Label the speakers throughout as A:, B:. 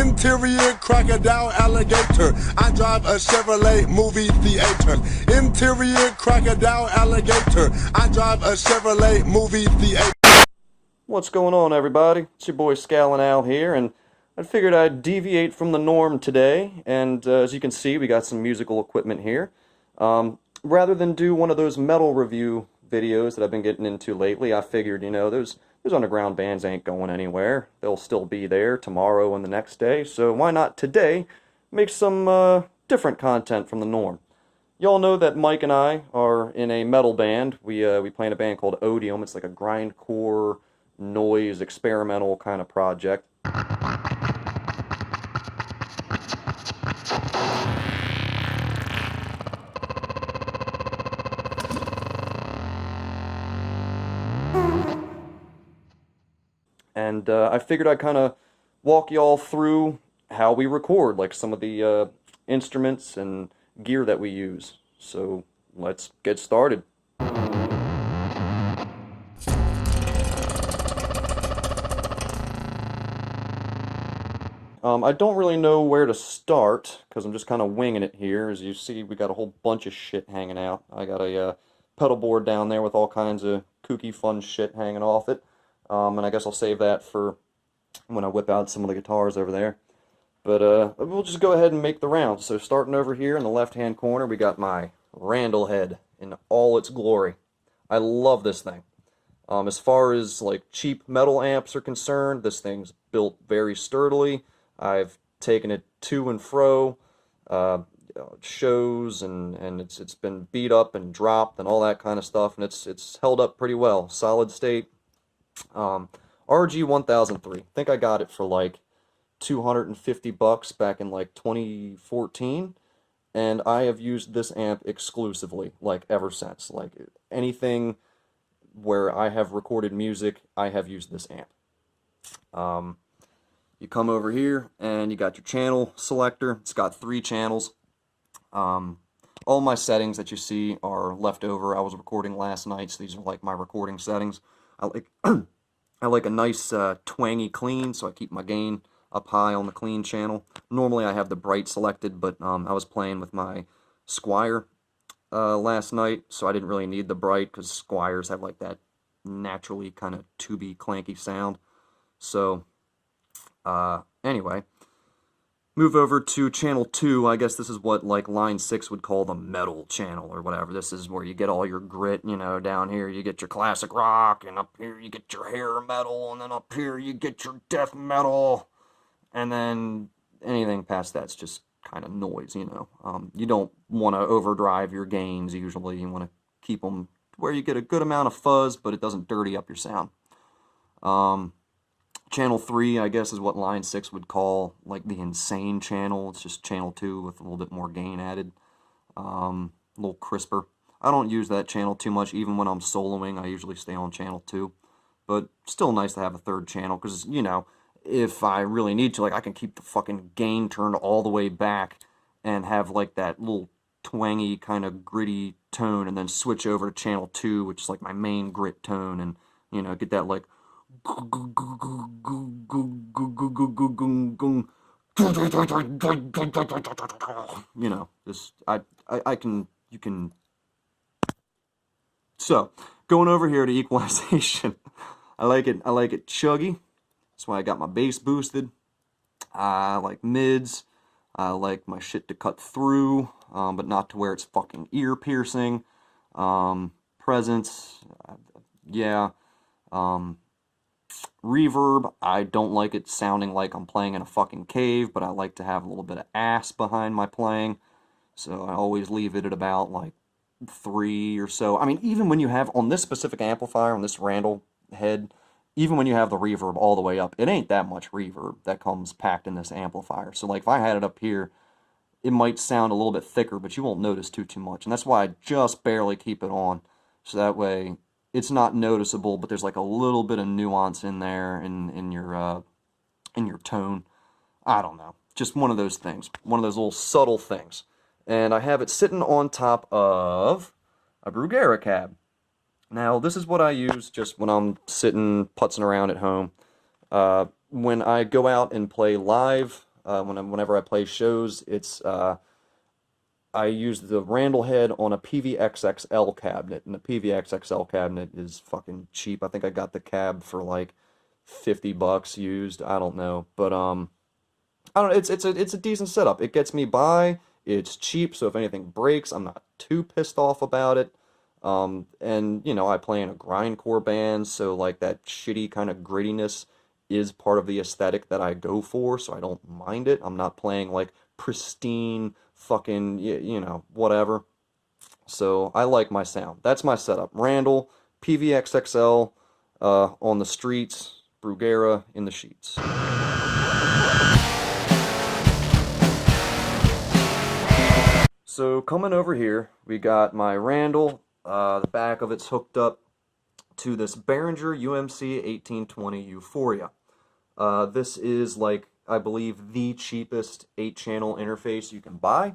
A: Interior crocodile alligator. I drive a Chevrolet movie theater. Interior crocodile alligator. I drive a Chevrolet movie theater.
B: What's going on, everybody? It's your boy ScowlingAl here, and I figured I'd deviate from the norm today, and as you can see, we got some musical equipment here. Rather than do one of those metal review videos that I've been getting into lately, I figured, you know, those underground bands ain't going anywhere. They'll still be there tomorrow and the next day, so why not today make some different content from the norm. Y'all know that Mike and I are in a metal band. We play in a band called ODIUM. It's like a grindcore, noise, experimental kind of project. And I figured I'd kind of walk y'all through how we record, like some of the instruments and gear that we use. So let's get started. I don't really know where to start, because I'm just kind of winging it here. As you see, we got a whole bunch of shit hanging out. I got a pedal board down there with all kinds of kooky fun shit hanging off it. And I guess I'll save that for when I whip out some of the guitars over there. But we'll just go ahead and make the rounds. So starting over here in the left-hand corner, we got my Randall head in all its glory. I love this thing. As far as like cheap metal amps are concerned, this thing's built very sturdily. I've taken it to and fro, shows, and it's been beat up and dropped and all that kind of stuff, and it's held up pretty well, solid state. RG 1003. I think I got it for like $250 back in like 2014, and I have used this amp exclusively like ever since. Like anything where I have recorded music, I have used this amp. You come over here and you got your channel selector. It's got 3 channels. All my settings that you see are left over. I was recording last night, so these are like my recording settings. I like a nice twangy clean, so I keep my gain up high on the clean channel. Normally I have the bright selected, but I was playing with my Squier last night, so I didn't really need the bright, because Squiers have like that naturally kind of tubey, clanky sound. So, anyway, move over to channel 2. I guess this is what like line 6 would call the metal channel or whatever. This is where you get all your grit, you know. Down here you get your classic rock, and up here you get your hair metal, and then up here you get your death metal, and then anything past that's just kind of noise, you know. You don't want to overdrive your gains usually. You want to keep them where you get a good amount of fuzz, but it doesn't dirty up your sound. Channel 3, I guess, is what line 6 would call like the insane channel. It's just channel 2 with a little bit more gain added. A little crisper. I don't use that channel too much. Even when I'm soloing, I usually stay on channel 2. But still nice to have a third channel, because, you know, if I really need to, like, I can keep the fucking gain turned all the way back and have like that little twangy kind of gritty tone, and then switch over to channel 2, which is like my main grit tone, and, you know, get that like you know, this you can. So going over here to equalization, I like it chuggy. That's why I got my bass boosted. I like mids. I like my shit to cut through, but not to where it's fucking ear piercing. Presence, yeah. Reverb, I don't like it sounding like I'm playing in a fucking cave, but I like to have a little bit of ass behind my playing, so I always leave it at about like 3 or so. I mean, even when you have, on this specific amplifier, on this Randall head, even when you have the reverb all the way up, it ain't that much reverb that comes packed in this amplifier. So like if I had it up here, it might sound a little bit thicker, but you won't notice too much, and that's why I just barely keep it on, so that way it's not noticeable, but there's like a little bit of nuance in there in your tone. I don't know. Just one of those things. One of those little subtle things. And I have it sitting on top of a Brugera cab. Now, this is what I use just when I'm sitting putzing around at home. When I go out and play live, whenever I play shows. It's I use the Randall head on a PVXXL cabinet, and the PVXXL cabinet is fucking cheap. I think I got the cab for like $50 used. I don't know, but I don't know. It's a decent setup. It gets me by. It's cheap, so if anything breaks, I'm not too pissed off about it. And you know, I play in a grindcore band, so like that shitty kind of grittiness is part of the aesthetic that I go for, so I don't mind it. I'm not playing like pristine fucking, you know, whatever. So I like my sound. That's my setup. Randall, PVXXL on the streets, Brugera in the sheets. So coming over here, we got my Randall. The back of it's hooked up to this Behringer UMC 1820 Euphoria. This is like, I believe, the cheapest 8-channel interface you can buy.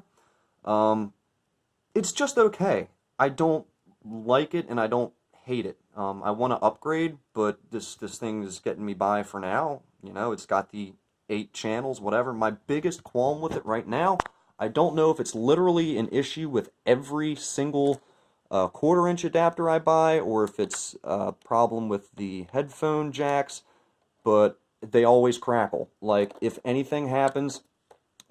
B: It's just okay. I don't like it and I don't hate it. I want to upgrade, but this thing is getting me by for now. You know, it's got the 8 channels, whatever. My biggest qualm with it right now, I don't know if it's literally an issue with every single 1/4-inch adapter I buy, or if it's a problem with the headphone jacks, but they always crackle. Like, if anything happens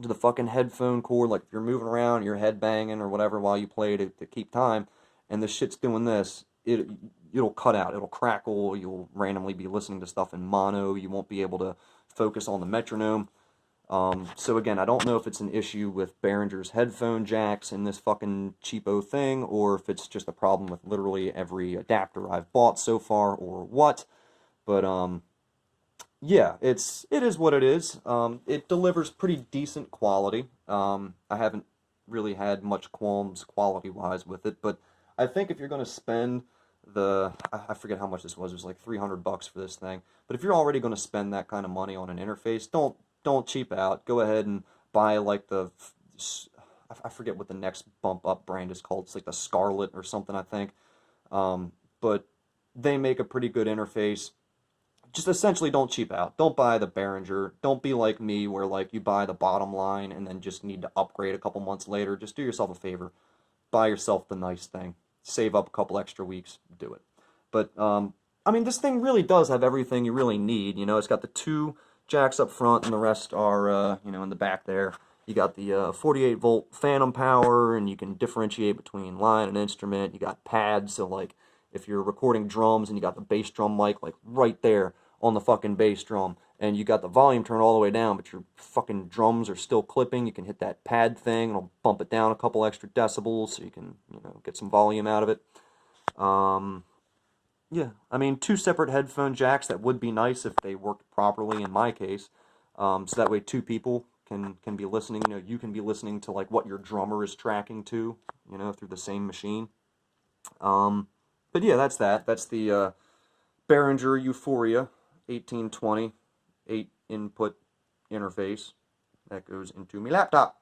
B: to the fucking headphone cord, like if you're moving around, you're head banging or whatever while you play to keep time, and the shit's doing this, it'll cut out, it'll crackle, you'll randomly be listening to stuff in mono, you won't be able to focus on the metronome. So again, I don't know if it's an issue with Behringer's headphone jacks in this fucking cheapo thing, or if it's just a problem with literally every adapter I've bought so far, or what. But yeah, it is what it is. It delivers pretty decent quality. I haven't really had much qualms quality-wise with it, but I think if you're going to spend I forget how much this was. It was like $300 for this thing. But if you're already going to spend that kind of money on an interface, don't cheap out. Go ahead and buy like I forget what the next bump up brand is called. It's like the Scarlet or something, I think. But they make a pretty good interface. Just essentially don't cheap out. Don't buy the Behringer. Don't be like me where like you buy the bottom line and then just need to upgrade a couple months later. Just do yourself a favor. Buy yourself the nice thing. Save up a couple extra weeks. Do it. But, I mean, this thing really does have everything you really need. You know, it's got the 2 jacks up front and the rest are, you know, in the back there. You got the 48-volt phantom power, and you can differentiate between line and instrument. You got pads, so like if you're recording drums and you got the bass drum mic like right there on the fucking bass drum, and you got the volume turned all the way down, but your fucking drums are still clipping, you can hit that pad thing, it'll bump it down a couple extra decibels so you can, you know, get some volume out of it. Yeah, I mean, 2 separate headphone jacks, that would be nice if they worked properly in my case. So that way 2 people can be listening, you know, you can be listening to like what your drummer is tracking to, you know, through the same machine. But yeah, that's that. That's the Behringer Euphoria 1820 8-input interface that goes into my laptop.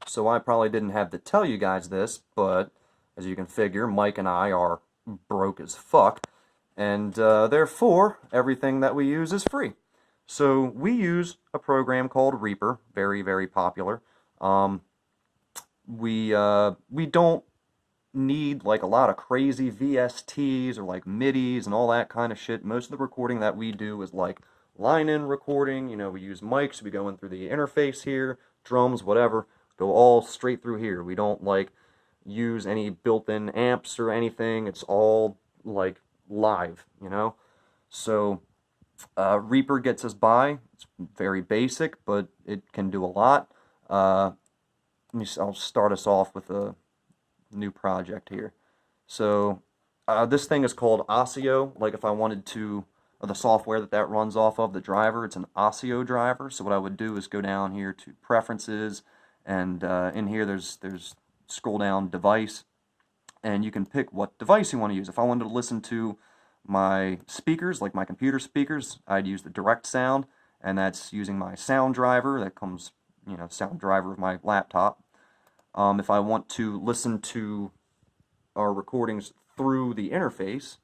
B: So I probably didn't have to tell you guys this, but as you can figure, Mike and I are broke as fuck, and therefore everything that we use is free. So we use a program called Reaper, very, very popular. We don't need like a lot of crazy VSTs or like MIDIs and all that kind of shit. Most of the recording that we do is like line-in recording. You know, we use mics, we go in through the interface here, drums, whatever, go all straight through here. We don't like use any built-in amps or anything. It's all like live, you know. So Reaper gets us by. It's very basic, but it can do a lot. I'll start us off with a new project here. So this thing is called Osseo. Like if I wanted to, the software that runs off of, the driver, it's an Osseo driver. So what I would do is go down here to Preferences, and in here there's scroll down Device, and you can pick what device you want to use. If I wanted to listen to my speakers, like my computer speakers, I'd use the Direct Sound, and that's using my sound driver that comes, you know, sound driver of my laptop. If I want to listen to our recordings through the interface,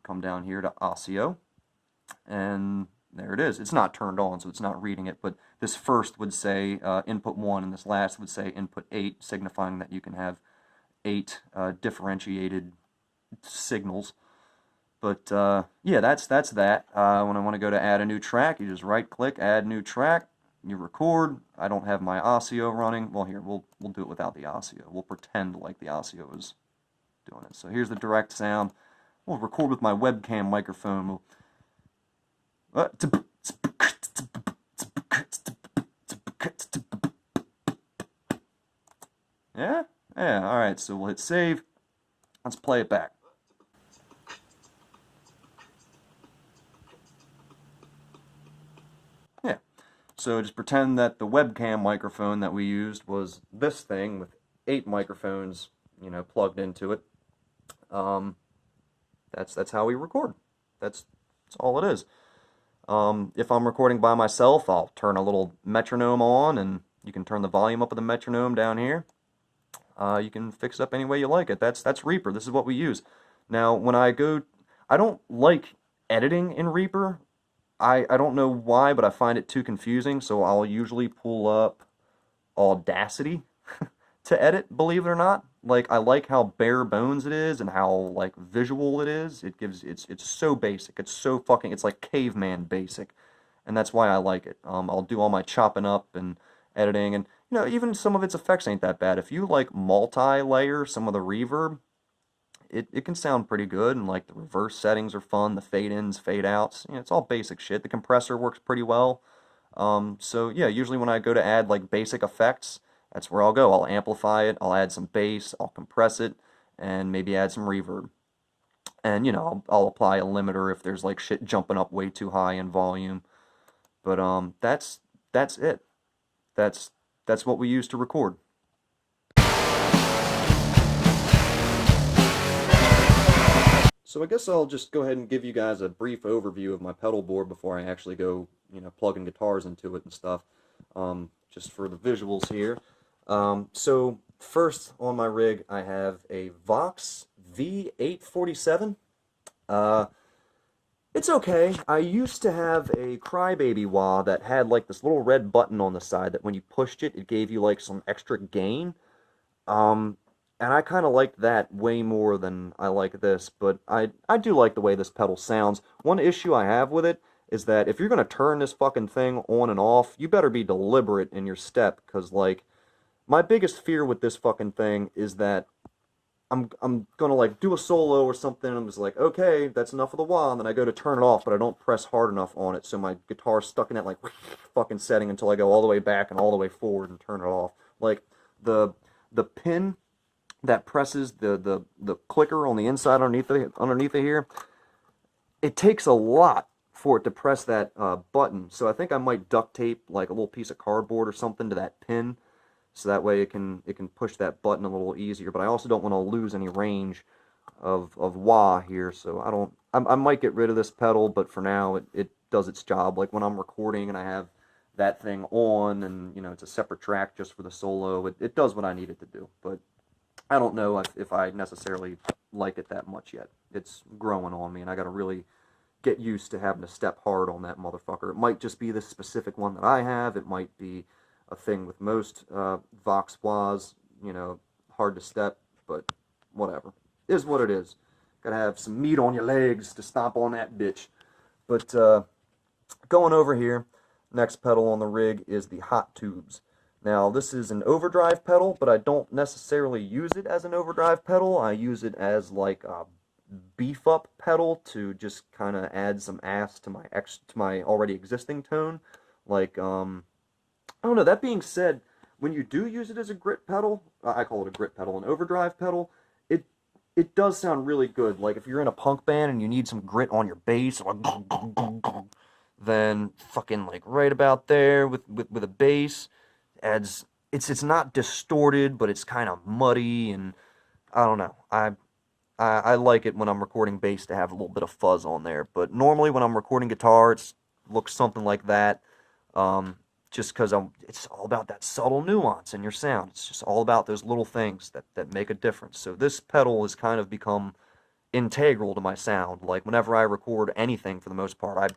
B: come down here to Osseo, and there it is. It's not turned on, so it's not reading it, but this first would say input 1, and this last would say input 8, signifying that you can have 8 differentiated signals. But yeah, that's that. When I want to go to add a new track, you just right-click, add new track, you record. I don't have my Audio running. Well, here, we'll do it without the Audio. We'll pretend like the Audio is doing it. So here's the direct sound. We'll record with my webcam microphone. Yeah? Yeah, alright, so we'll hit save. Let's play it back. Yeah, so just pretend that the webcam microphone that we used was this thing with 8 microphones, you know, plugged into it. That's how we record. That's all it is. If I'm recording by myself, I'll turn a little metronome on, and you can turn the volume up of the metronome down here. You can fix it up any way you like it. That's Reaper. This is what we use. Now, when I don't like editing in Reaper. I don't know why, but I find it too confusing, so I'll usually pull up Audacity to edit, believe it or not. Like, I like how bare bones it is and how, like, visual it is. It's so basic. It's so fucking, it's like caveman basic. And that's why I like it. I'll do all my chopping up and editing, and, you know, even some of its effects ain't that bad. If you, like, multi-layer some of the reverb, it can sound pretty good, and, like, the reverse settings are fun, the fade-ins, fade-outs, you know, it's all basic shit. The compressor works pretty well. So, yeah, usually when I go to add, like, basic effects, that's where I'll go. I'll amplify it, I'll add some bass, I'll compress it, and maybe add some reverb. And, you know, I'll apply a limiter if there's, like, shit jumping up way too high in volume. But, that's it. That's what we use to record. So I guess I'll just go ahead and give you guys a brief overview of my pedal board before I actually go, you know, plugging guitars into it and stuff. Just for the visuals here. So first on my rig, I have a Vox V847. It's okay. I used to have a Crybaby Wah that had like this little red button on the side that when you pushed it, it gave you like some extra gain. And I kind of liked that way more than I like this, but I do like the way this pedal sounds. One issue I have with it is that if you're going to turn this fucking thing on and off, you better be deliberate in your step, because, like, my biggest fear with this fucking thing is that I'm going to, like, do a solo or something, and I'm just like, okay, that's enough of the wah, and then I go to turn it off, but I don't press hard enough on it, so my guitar's stuck in that, like, fucking setting until I go all the way back and all the way forward and turn it off. Like, the pin that presses the clicker on the inside underneath it here, it takes a lot for it to press that button. So I think I might duct tape like a little piece of cardboard or something to that pin, so that way it can push that button a little easier. But I also don't want to lose any range of wah here, so I might get rid of this pedal, but for now it does its job. Like when I'm recording and I have that thing on, and, you know, it's a separate track just for the solo, it does what I need it to do. But I don't know if I necessarily like it that much yet. It's growing on me, and I gotta really get used to having to step hard on that motherfucker. It might just be this specific one that I have. It might be a thing with most Vox Wahs, you know, hard to step, but whatever. It is what it is. Gotta have some meat on your legs to stomp on that bitch. But going over here, next pedal on the rig is the Hot Tubes. Now, this is an overdrive pedal, but I don't necessarily use it as an overdrive pedal. I use it as like a beef-up pedal to just kind of add some ass to my already existing tone. Like, I don't know. That being said, when you do use it as a grit pedal, I call it a grit pedal, an overdrive pedal, it does sound really good. Like, if you're in a punk band and you need some grit on your bass, then fucking like right about there with a bass, adds, it's not distorted, but it's kind of muddy, and I don't know. I like it when I'm recording bass to have a little bit of fuzz on there, but normally when I'm recording guitar, it looks something like that. Just because it's all about that subtle nuance in your sound. It's just all about those little things that make a difference. So this pedal has kind of become integral to my sound. Like whenever I record anything, for the most part,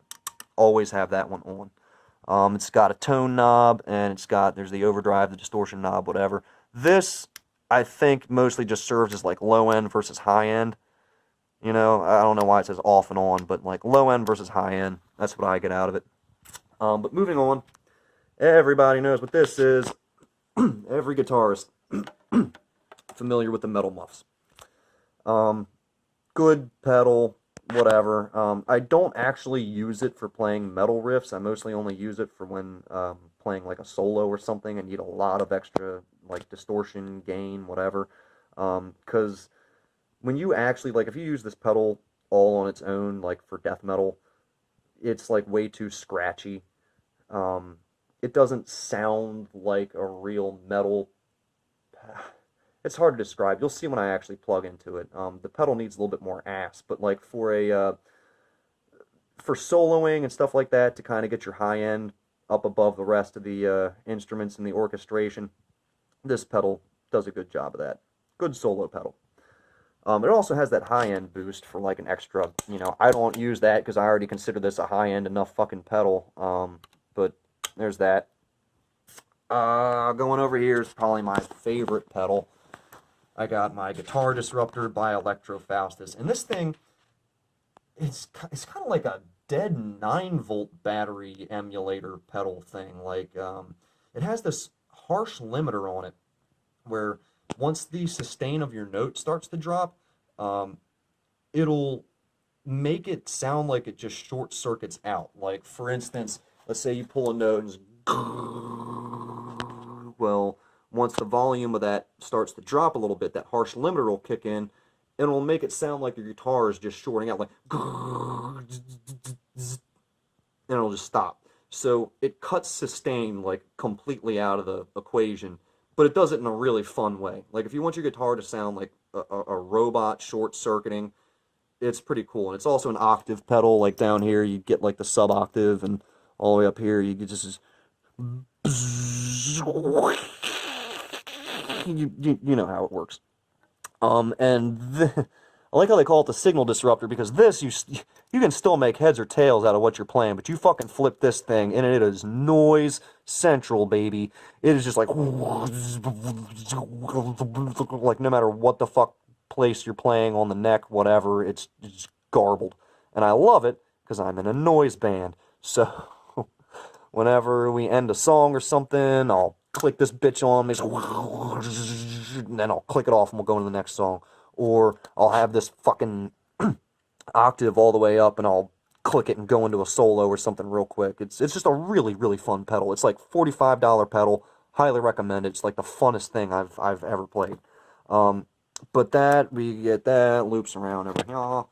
B: Always have that one on. It's got a tone knob, and there's the overdrive, the distortion knob, whatever. This, I think, mostly just serves as like low end versus high end. You know, I don't know why it says off and on, but like low end versus high end, that's what I get out of it. But moving on, everybody knows what this is. Every guitarist familiar with the metal muffs. Good pedal, whatever. I don't actually use it for playing metal riffs. I mostly only use it for when playing like a solo or something and need a lot of extra like distortion, gain, whatever. Because when you actually, like, if you use this pedal all on its own, like for death metal, it's like way too scratchy. It doesn't sound like a real metal. It's hard to describe. You'll see when I actually plug into it. The pedal needs a little bit more ass, but like for soloing and stuff like that, to kind of get your high end up above the rest of the instruments in the orchestration, this pedal does a good job of that. Good solo pedal. It also has that high-end boost for like an extra, you know, I don't use that because I already consider this a high-end enough fucking pedal, but there's that. Going over here is probably my favorite pedal. I got my Guitar Disruptor by Electro Faustus, and this thing, it's kind of like a dead 9-volt battery emulator pedal thing. Like, it has this harsh limiter on it, where once the sustain of your note starts to drop, it'll make it sound like it just short circuits out. Like, for instance, let's say you pull a note and it's, well, once the volume of that starts to drop a little bit, that harsh limiter will kick in, and it'll make it sound like your guitar is just shorting out, like, and it'll just stop. So it cuts sustain like completely out of the equation, but it does it in a really fun way. Like, if you want your guitar to sound like a robot short-circuiting, it's pretty cool. And it's also an octave pedal. Like, down here, you get, like, the sub-octave, and all the way up here, you get just... You know how it works. I like how they call it the signal disruptor, because this, you can still make heads or tails out of what you're playing, but you fucking flip this thing, and it is noise central, baby. It is just like no matter what the fuck place you're playing on the neck, whatever, it's garbled. And I love it, because I'm in a noise band. So, whenever we end a song or something, I'll click this bitch on, and then I'll click it off, and we'll go into the next song. Or I'll have this fucking octave all the way up, and I'll click it and go into a solo or something real quick. It's just a really, really fun pedal. It's like $45 pedal. Highly recommend it. It's like the funnest thing I've ever played. But we get that, loops around over here,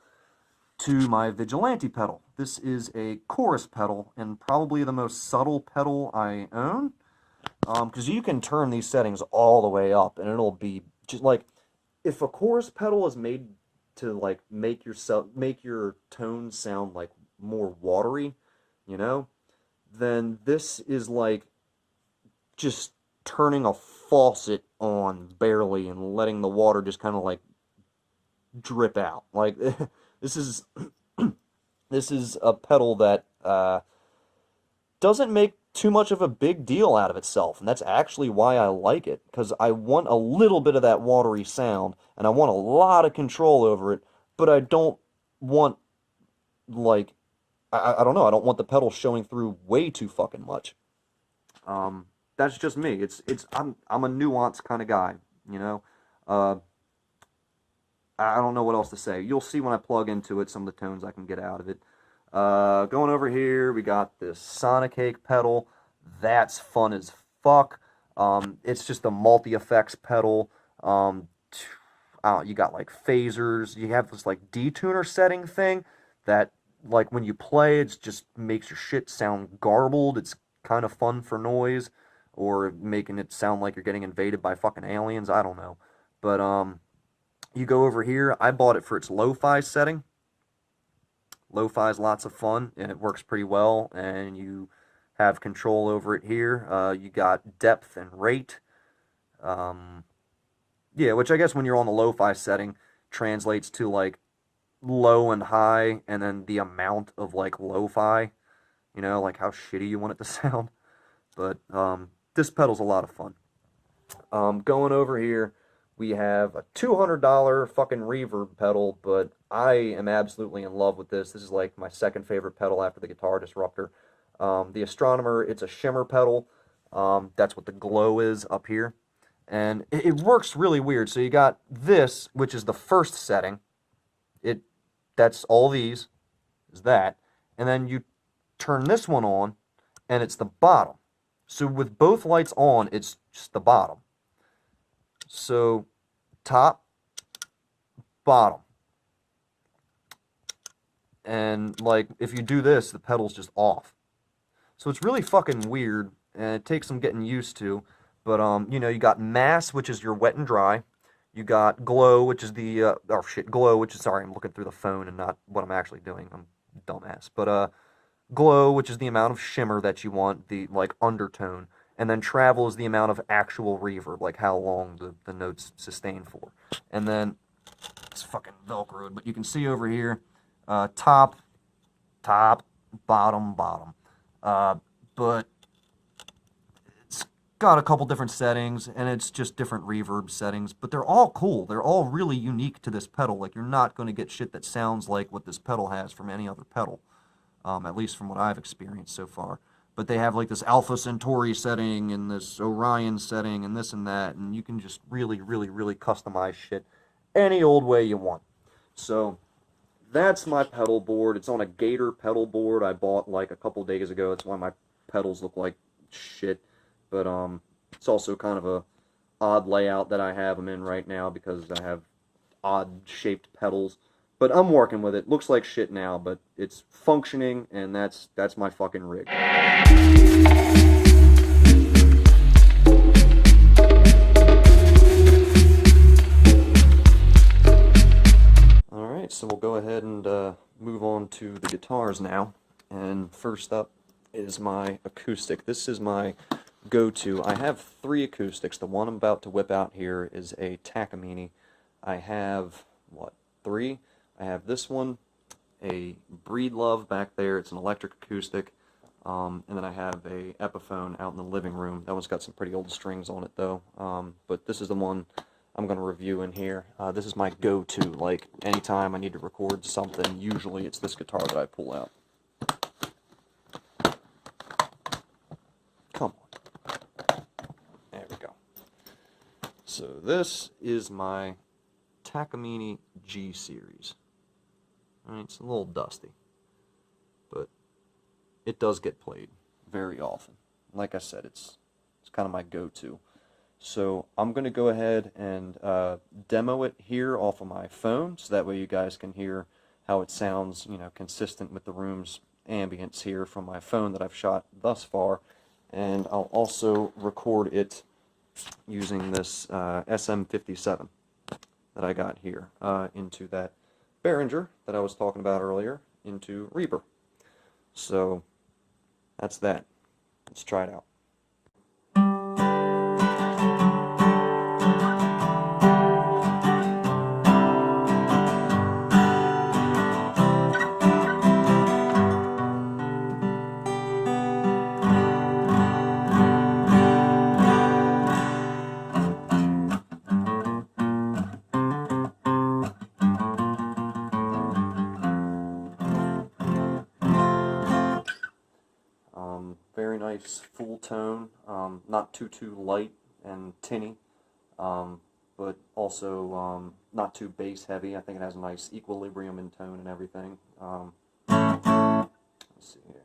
B: to my Vigilante pedal. This is a chorus pedal, and probably the most subtle pedal I own. Because you can turn these settings all the way up, and it'll be just like, if a chorus pedal is made to like make your tones sound like more watery, you know, then this is like just turning a faucet on barely and letting the water just kind of like drip out. Like, this is a pedal that doesn't make too much of a big deal out of itself, and that's actually why I like it, because I want a little bit of that watery sound, and I want a lot of control over it, but I don't want, like, I don't know, I don't want the pedal showing through way too fucking much. That's just me. I'm a nuanced kind of guy, you know. I don't know what else to say. You'll see when I plug into it some of the tones I can get out of it. Going over here, we got this Sonicake pedal. That's fun as fuck. It's just a multi-effects pedal. You got like phasers. You have this like detuner setting thing that, like, when you play, it just makes your shit sound garbled. It's kind of fun for noise, or making it sound like you're getting invaded by fucking aliens. I don't know. But you go over here. I bought it for its lo-fi setting. Lo-fi is lots of fun, and it works pretty well, and you have control over it here. You got depth and rate. Yeah, which I guess when you're on the lo-fi setting translates to like low and high, and then the amount of like lo-fi. you know, like how shitty you want it to sound. But this pedal's a lot of fun. Going over here, we have a $200 fucking reverb pedal, but I am absolutely in love with this. This is like my second favorite pedal after the guitar Disruptor. The Atronomer, it's a shimmer pedal. That's what the glow is up here. And it works really weird. So you got this, which is the first setting. That's all these, is that. And then you turn this one on, and it's the bottom. So with both lights on, it's just the bottom. So top, bottom. And like if you do this, the pedal's just off. So it's really fucking weird, and it takes some getting used to. But you know, you got mass, which is your wet and dry. You got glow, which is the glow, which is, sorry, I'm looking through the phone and not what I'm actually doing. I'm a dumbass. But glow, which is the amount of shimmer that you want, the like undertone. And then travel is the amount of actual reverb, like how long the notes sustain for. And then it's fucking Velcroed, but you can see over here, top, bottom. But it's got a couple different settings, and it's just different reverb settings. But they're all cool. They're all really unique to this pedal. Like, you're not going to get shit that sounds like what this pedal has from any other pedal, at least from what I've experienced so far. But they have like this Alpha Centauri setting and this Orion setting and this and that, and you can just really customize shit any old way you want. So that's my pedal board. It's on a Gator pedal board I bought like a couple days ago. That's why my pedals look like shit. But it's also kind of a odd layout that I have them in right now because I have odd shaped pedals. But I'm working with it. Looks like shit now, but it's functioning, and that's my fucking rig. Alright, so we'll go ahead and move on to the guitars now. And first up is my acoustic. This is my go-to. I have 3 acoustics. The one I'm about to whip out here is a Takamine. I have, what, 3? I have this one, a Breedlove back there. It's an electric acoustic. And then I have a Epiphone out in the living room. That one's got some pretty old strings on it, though. But this is the one I'm going to review in here. This is my go-to. Like, anytime I need to record something, usually it's this guitar that I pull out. Come on. There we go. So this is my Takamine G series. Alright, it's a little dusty, but it does get played very often. Like I said, it's kind of my go-to. So I'm going to go ahead and demo it here off of my phone, so that way you guys can hear how it sounds, you know, consistent with the room's ambience here from my phone that I've shot thus far. And I'll also record it using this SM57 that I got here into that Behringer that I was talking about earlier into Reverb. So that's that. Let's try it out. Very nice full tone, not too light and tinny, but also not too bass heavy. I think it has a nice equilibrium in tone and everything. Let's see here.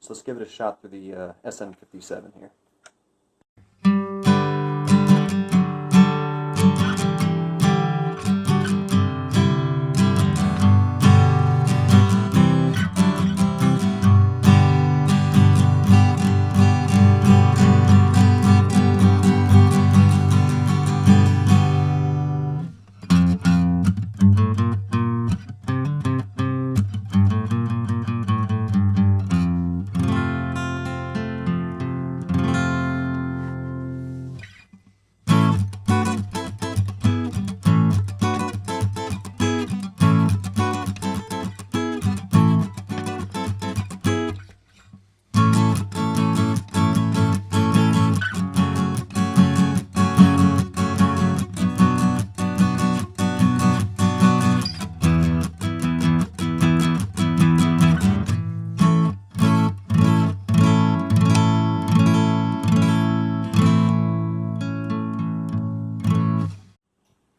B: So let's give it a shot through the SM57 here.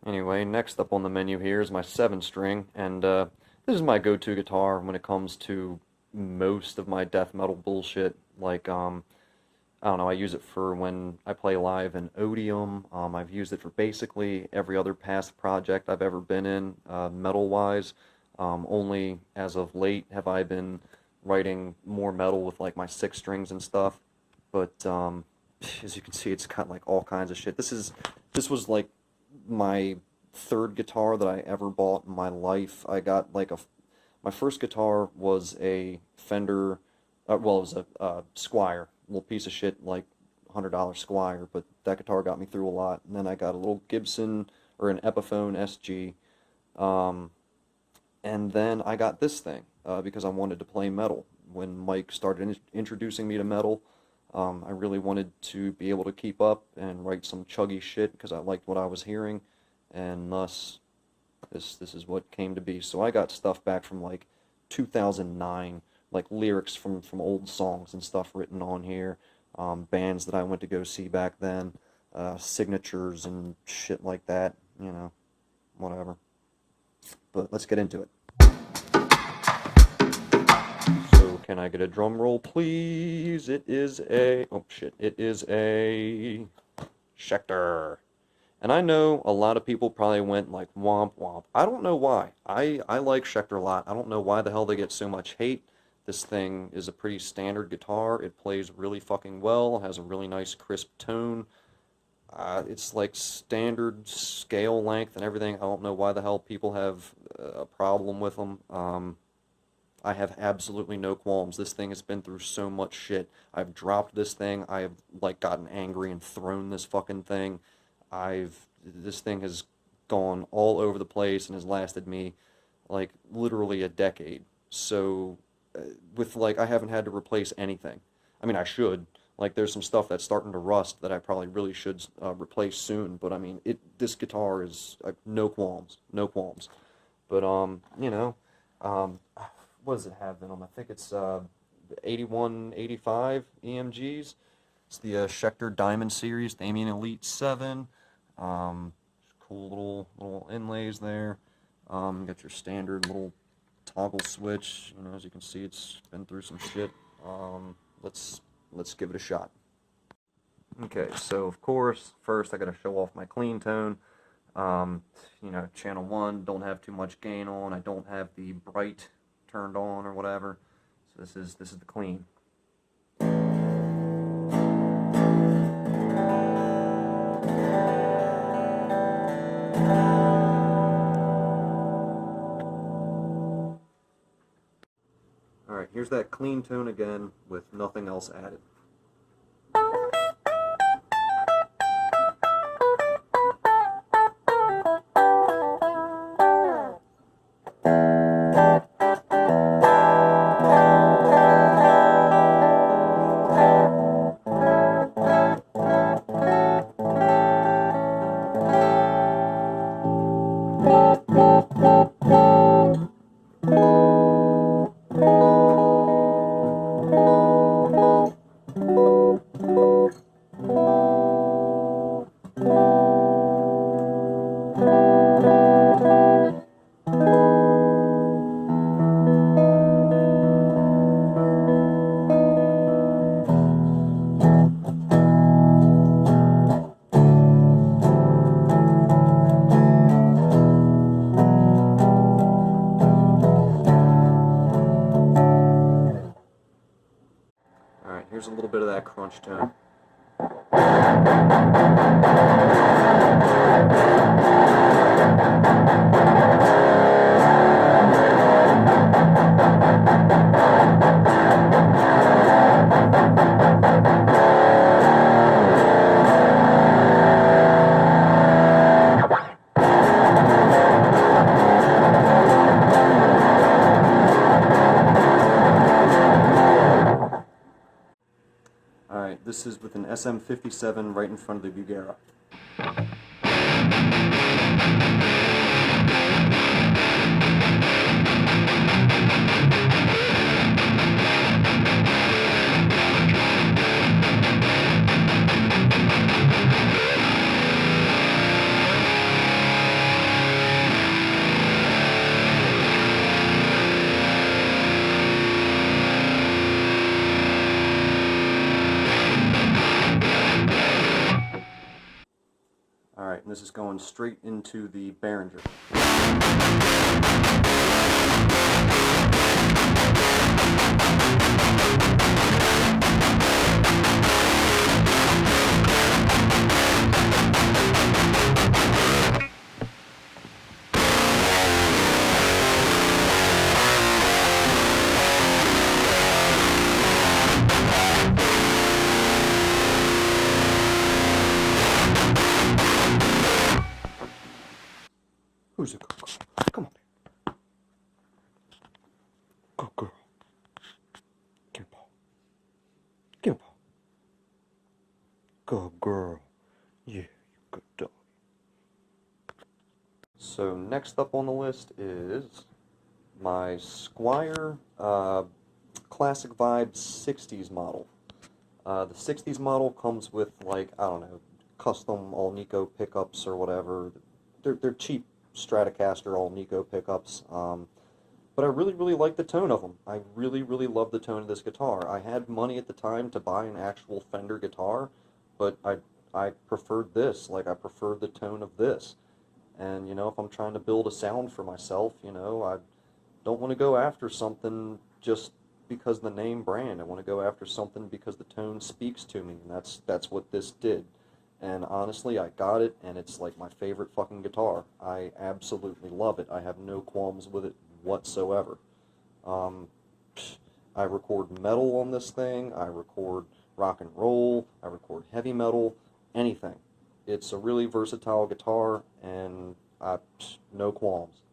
B: Anyway, next up on the menu here is my 7-string, and this is my go-to guitar when it comes to most of my death metal bullshit. Like, I don't know, I use it for when I play live in ODIUM. I've used it for basically every other past project I've ever been in, metal-wise. Only as of late have I been writing more metal with like my 6 strings and stuff. But as you can see, it's got like all kinds of shit. This was like my 3rd guitar that I ever bought in my life. I got like my first guitar was a Fender, well, it was a Squier, little piece of shit, like $100 Squier, but that guitar got me through a lot. And then I got a little Gibson, or an Epiphone SG, and then I got this thing, because I wanted to play metal. When Mike started introducing me to metal, I really wanted to be able to keep up and write some chuggy shit, because I liked what I was hearing, and thus, this is what came to be. So I got stuff back from like 2009, like lyrics from old songs and stuff written on here, bands that I went to go see back then, signatures and shit like that, you know, whatever. But let's get into it. So can I get a drum roll, please? It is a, oh shit, it is a Schecter. And I know a lot of people probably went like womp womp. I don't know why. I like Schecter a lot. I don't know why the hell they get so much hate. This thing is a pretty standard guitar. It plays really fucking well, has a really nice crisp tone. It's like standard scale length and everything. I don't know why the hell people have a problem with them. I have absolutely no qualms. This thing has been through so much shit. I've dropped this thing. I have like gotten angry and thrown this fucking thing. This thing has gone all over the place and has lasted me like literally a decade. So with like, I haven't had to replace anything. I mean, I should. Like, there's some stuff that's starting to rust that I probably really should replace soon. But I mean, this guitar is no qualms, no qualms. But you know, what does it have in them? I think it's 81, 85 EMGs. It's the Schecter Diamond Series, Damien Elite 7. Cool little inlays there. You got your standard little toggle switch. You know, as you can see, it's been through some shit. Let's give it a shot. Okay, so of course, first I gotta show off my clean tone. You know, channel 1, don't have too much gain on. I don't have the bright turned on or whatever. So this is the clean. Alright, here's that clean tone again with nothing else added. Here's a little bit of that crunch tone. This is with an SM57 right in front of the Brugera. going straight into the Behringer. Who's a good girl? Come on here. Good girl. Give me a paw. Give me a paw. Good girl. Yeah, you good dog. So next up on the list is my Squier Classic Vibe 60s model. The 60s model comes with, like, I don't know, custom all-Nico pickups or whatever. They're cheap Stratocaster all-Nico pickups, but I really like the tone of them. I really love the tone of this guitar. I had money at the time to buy an actual Fender guitar, but I preferred this. Like, I preferred the tone of this. And, you know, if I'm trying to build a sound for myself, you know, I don't want to go after something just because of the name brand. I want to go after something because the tone speaks to me, and that's what this did. And honestly, I got it, and it's like my favorite fucking guitar. I absolutely love it. I have no qualms with it whatsoever. I record metal on this thing. I record rock and roll. I record heavy metal. Anything. It's a really versatile guitar, and no qualms.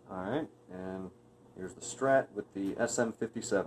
B: Alright, and here's the Strat with the SM57.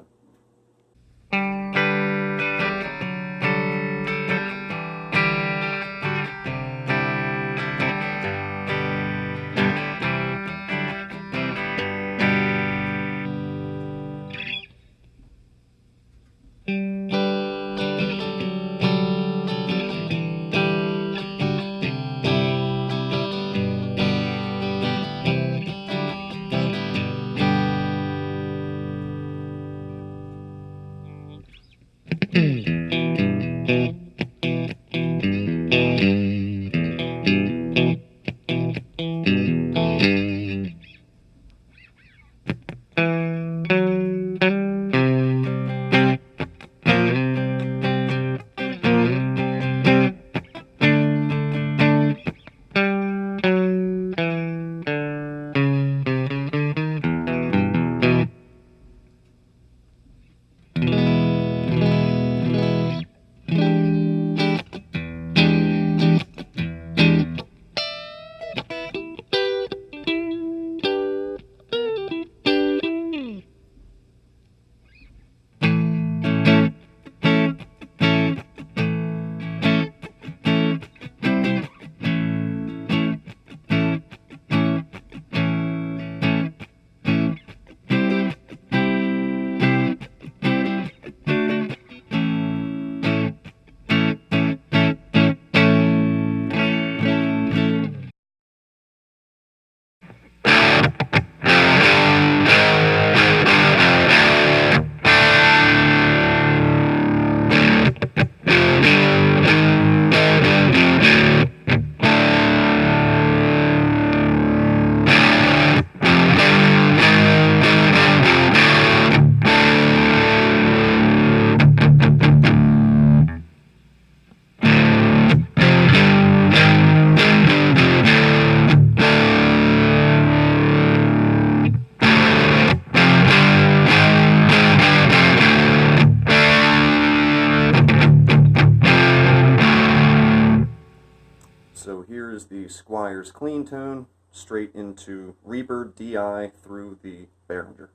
B: So here is the Squier's clean tone, straight into Reverb DI through the Behringer.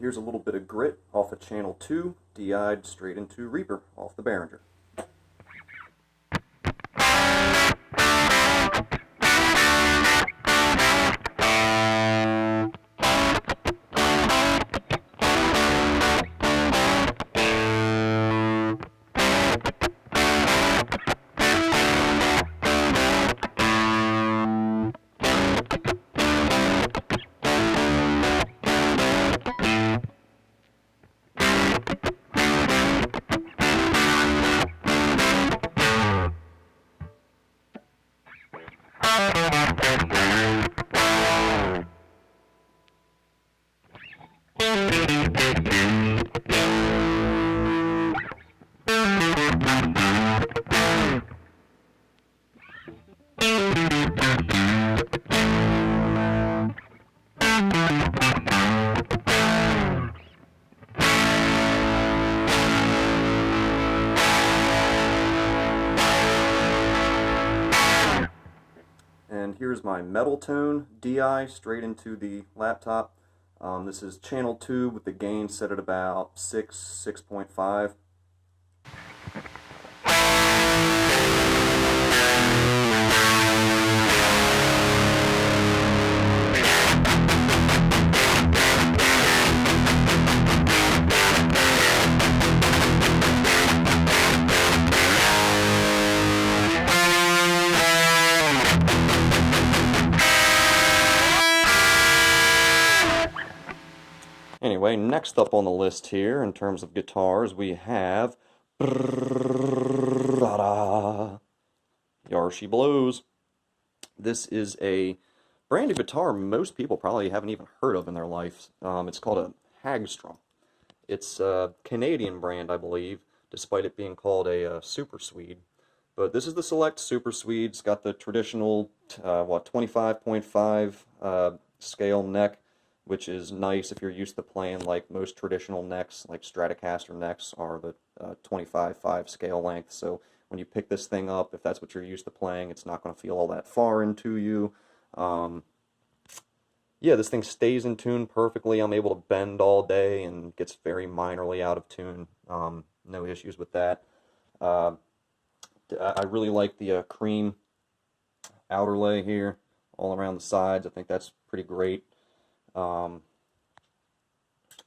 B: here's a little bit of grit off of channel 2, DI'd straight into Reaper off the Behringer. And here's my metal tone DI straight into the laptop. This is channel 2 with the gain set at about 6.5. Anyway, next up on the list here, in terms of guitars, we have Yar She Blows. This is a brand of guitar most people probably haven't even heard of in their life. It's called a Hagstrom. It's a Canadian brand, I believe, despite it being called a Super Swede. But this is the Select Super Swede. It's got the traditional, 25.5 scale neck, which is nice if you're used to playing like most traditional necks, like Stratocaster necks are the 25.5 scale length. So when you pick this thing up, if that's what you're used to playing, it's not going to feel all that far into you. Yeah, this thing stays in tune perfectly. I'm able to bend all day and gets very minorly out of tune. No issues with that. I really like the cream outer lay here all around the sides. I think that's pretty great.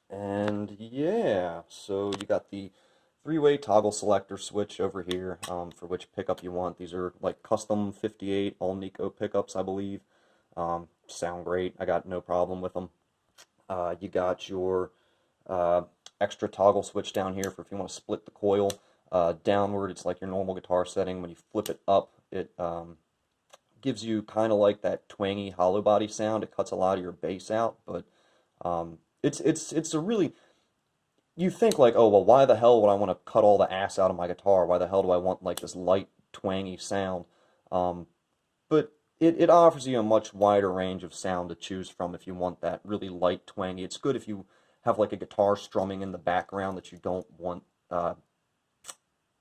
B: And yeah, so you got the 3-way toggle selector switch over here for which pickup you want. These are like custom 58 all Nico pickups, I believe. Sound great. I got no problem with them. You got your extra toggle switch down here for if you want to split the coil downward. It's like your normal guitar setting. When you flip it up, it gives you kind of like that twangy hollow body sound. It cuts a lot of your bass out, but it's a really, you think like, oh well, why the hell would I want to cut all the ass out of my guitar? Why the hell do I want like this light twangy sound? But it offers you a much wider range of sound to choose from if you want that really light twangy. It's good if you have like a guitar strumming in the background that you don't want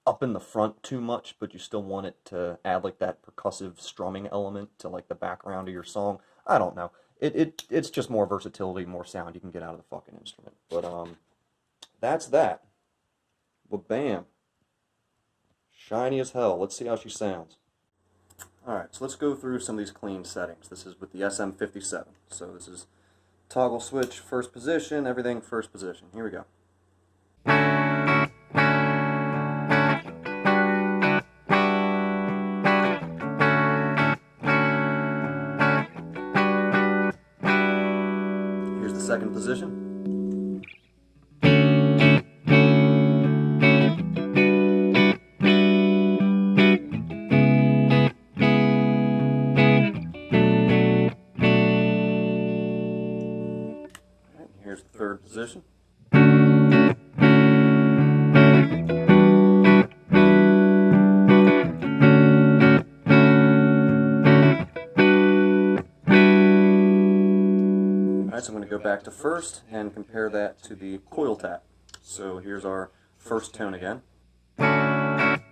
B: up in the front too much, but you still want it to add like that percussive strumming element to like the background of your song. I don't know. It's just more versatility, more sound you can get out of the fucking instrument. But that's that. Well, bam. Shiny as hell. Let's see how she sounds. Alright, so let's go through some of these clean settings. This is with the SM57. So this is toggle switch, first position, everything first position. Here we go. Second position. And here's the third position. So I'm going to go back to first and compare that to the coil tap. So here's our first tone again. And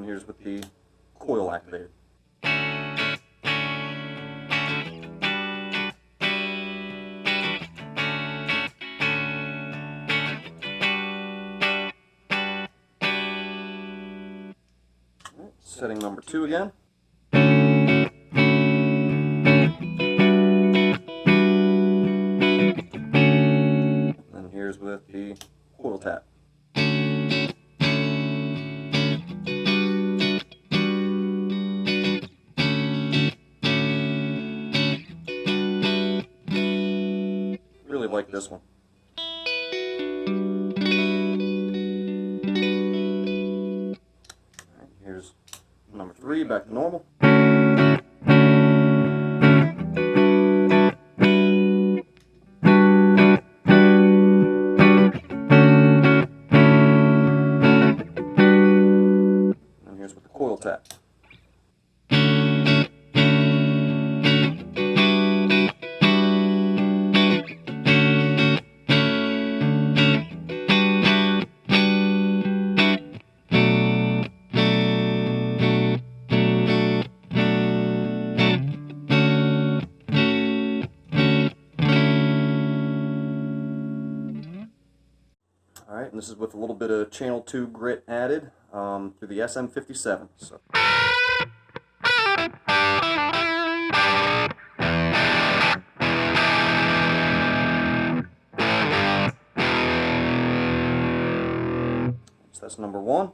B: here's with the coil activated. Setting number 2 again. And here's with the coil tap. Really like this one. Alright, here's number 3, back to normal. And here's with the coil tap. Alright, and this is with a little bit of channel 2 grit added through the SM57. So. So that's number 1.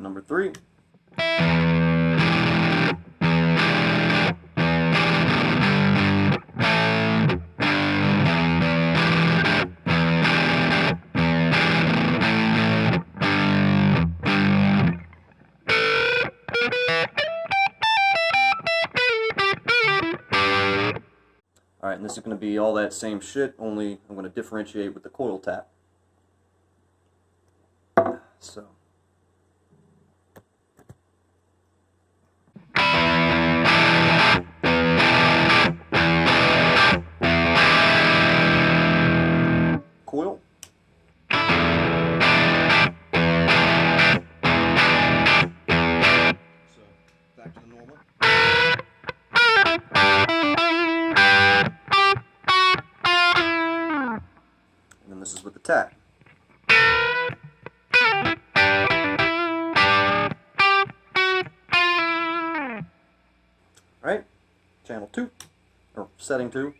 B: Number 3. Alright, and this is going to be all that same shit, only I'm going to differentiate with the coil tap. So. Coil. So, back to the normal. And then this is with the tap. Right? Channel 2, or setting 2.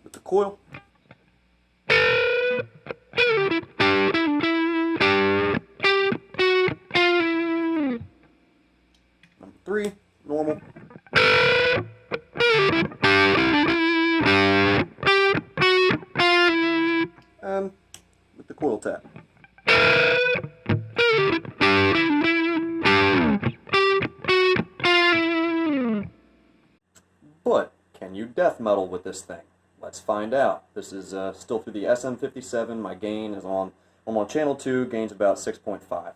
B: With the coil. Number 3, normal. And with the coil tap. But can you death metal with this thing? Let's find out. This is still through the SM57. My gain is on, I'm on channel 2, gain's about 6.5.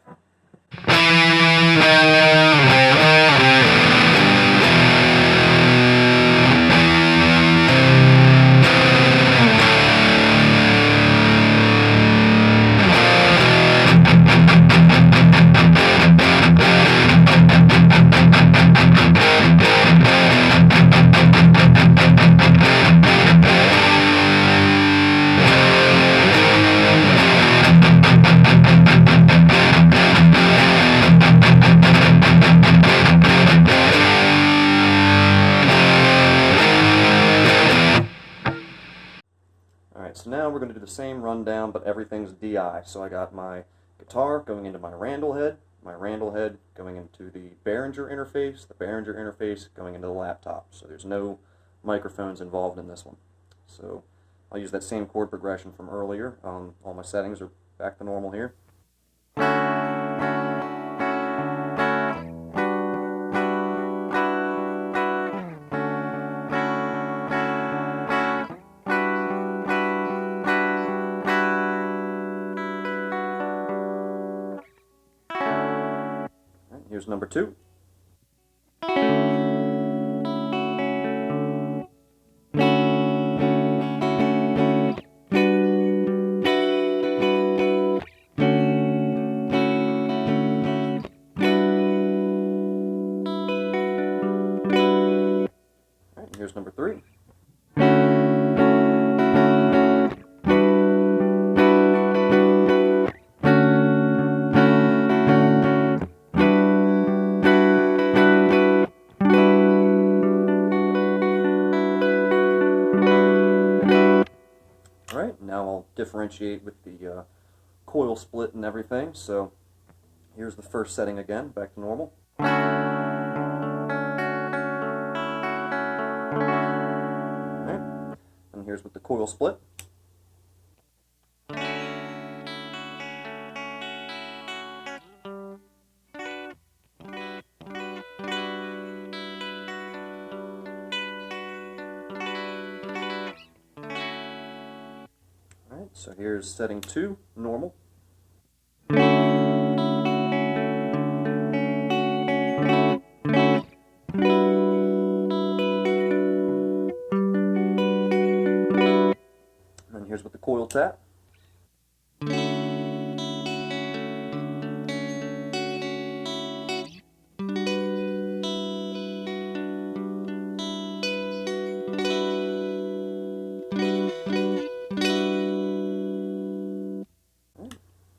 B: So now we're going to do the same rundown, but everything's DI. So I got my guitar going into my Randall head going into the Behringer interface, the Behringer interface going into the laptop. So there's no microphones involved in this one. So I'll use that same chord progression from earlier. All my settings are back to normal here. Here's number 2. here's number 3. Alright, now I'll differentiate with the coil split and everything. So here's the first setting again, back to normal. Alright, and here's with the coil split. So here's setting 2, normal. And then here's with the coil tap.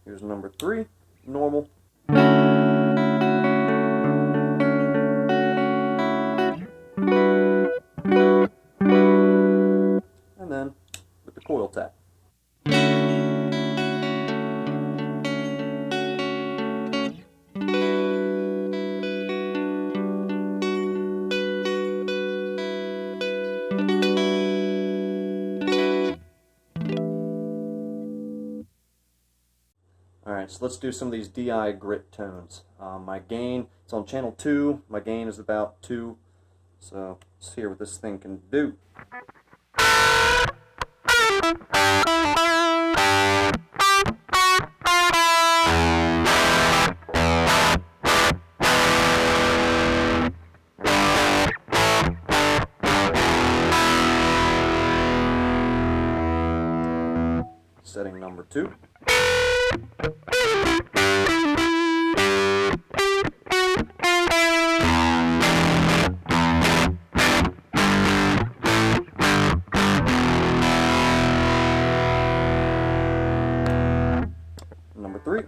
B: Here's number 3, normal. And then with the coil tap. Alright, so let's do some of these DI grit tones. My gain, it's on channel 2, my gain is about 2, so let's hear what this thing can do. Setting number 2. Number 3.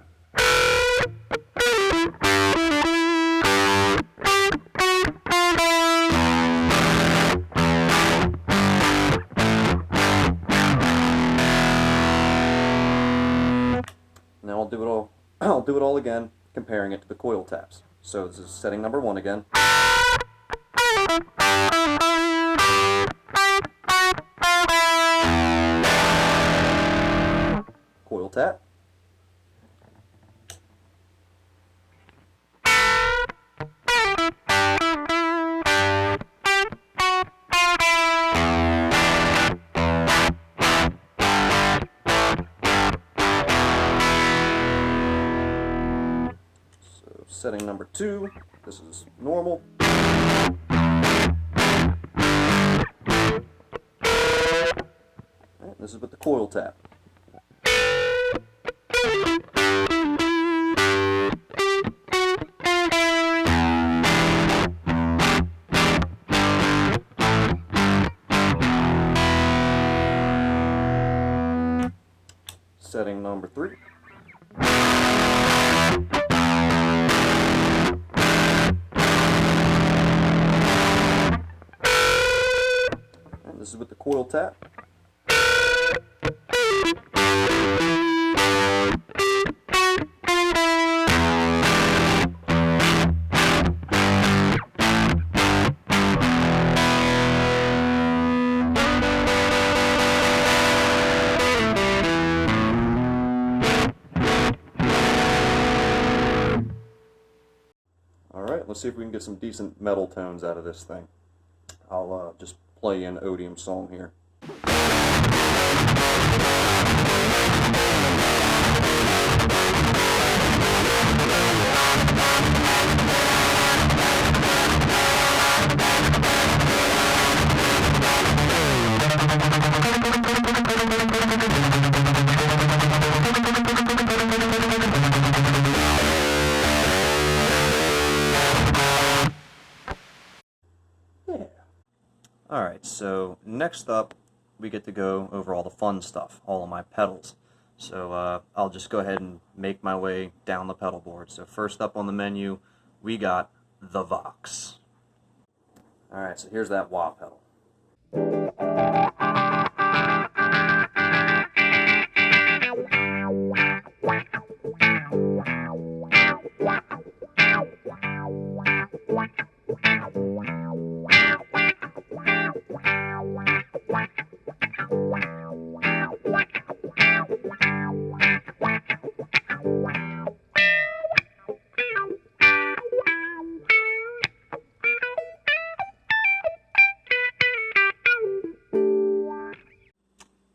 B: Now I'll do it all again, comparing it to the coil taps. So this is setting number 1 again. Coil tap. Setting number 2, this is normal. Right, this is with the coil tap. Setting number 3. This is with the coil tap. Alright, let's see if we can get some decent metal tones out of this thing. I'll just play an ODIUM song here. Alright, Alright, so next up we get to go over all the fun stuff, all of my pedals. So I'll just go ahead and make my way down the pedal board. So first up on the menu, we got the Vox. Alright, so here's that wah pedal.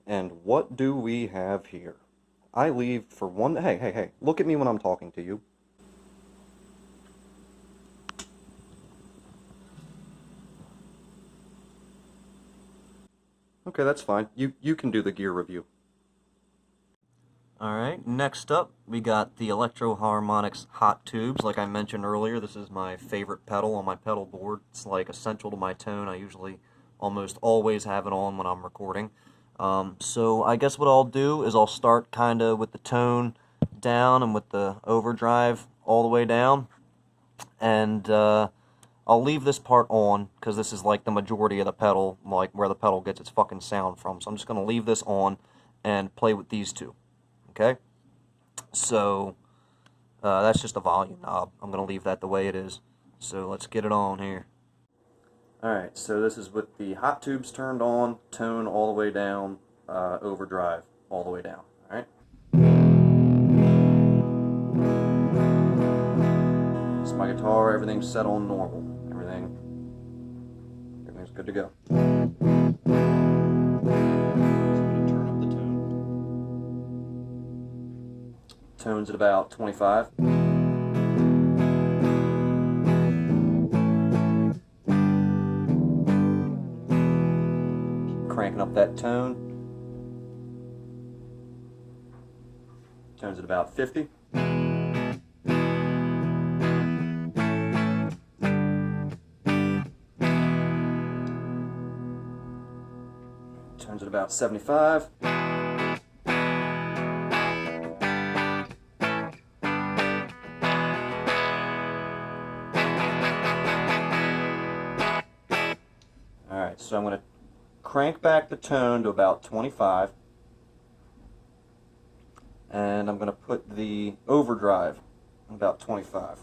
B: And what do we have here? I leave for one... Hey, look at me when I'm talking to you. Okay, that's fine. You can do the gear review. Alright, next up, we got the Electro Harmonics Hot Tubes. Like I mentioned earlier, this is my favorite pedal on my pedal board. It's like essential to my tone. I usually almost always have it on when I'm recording. So I guess what I'll do is I'll start kind of with the tone down and with the overdrive all the way down. And I'll leave this part on because this is like the majority of the pedal, like where the pedal gets its fucking sound from. So I'm just going to leave this on and play with these two. Okay? So that's just a volume knob. I'm going to leave that the way it is. So let's get it on here. Alright, so this is with the hot tubes turned on, tone all the way down, overdrive all the way down. Alright? It's my guitar, everything's set on normal. Everything's good to go. So I'm going to turn up the tone. Tone's at about 25. Cranking up that tone. Tone's at about 50. Tone's at about 75. Alright, so I'm going to crank back the tone to about 25, and I'm going to put the overdrive at about 25.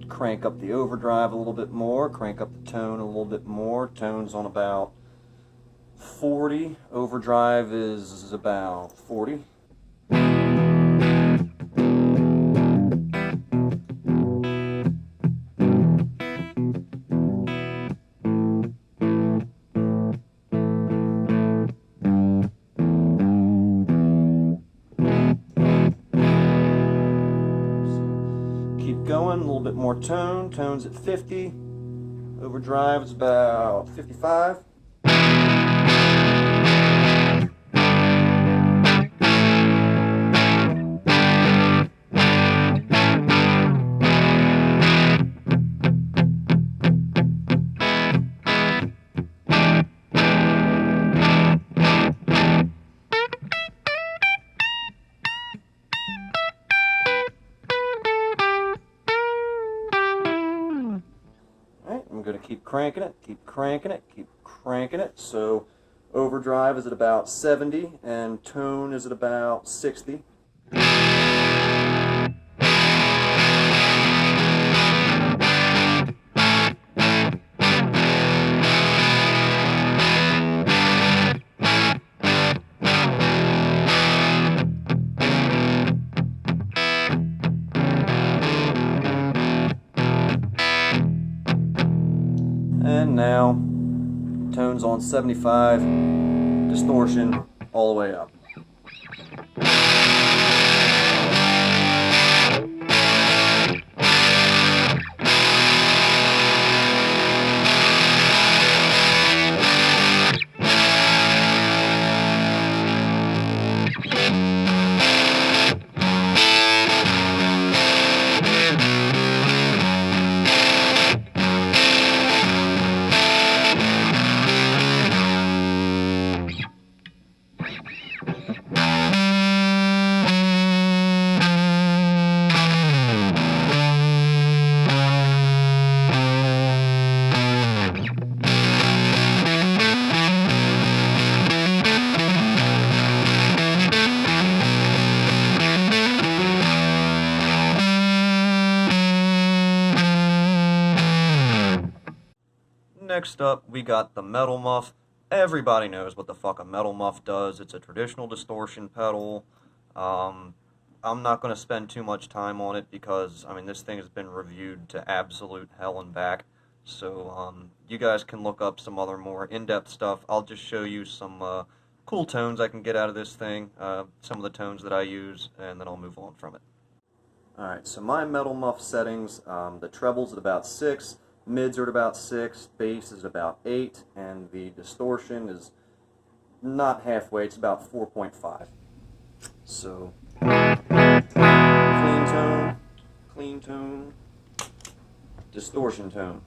B: Crank up the overdrive a little bit more, crank up the tone a little bit more. Tone's on about 40, overdrive is about 40. Going, a little bit more tone. Tone's at 50. Overdrive is about 55. I'm going to keep cranking it, keep cranking it, keep cranking it. So overdrive is at about 70 and tone is at about 60. And now, tone's on 75, distortion all the way up. next up, we got the Metal Muff. Everybody knows what the fuck a Metal Muff does. It's a traditional distortion pedal. I'm not going to spend too much time on it because, I mean, this thing has been reviewed to absolute hell and back. So, you guys can look up some other more in-depth stuff. I'll just show you some cool tones I can get out of this thing, some of the tones that I use, and then I'll move on from it. Alright, so my Metal Muff settings, the treble's at about 6, mids are at about 6, bass is about 8, and the distortion is not halfway, it's about 4.5. So, clean tone, distortion tone.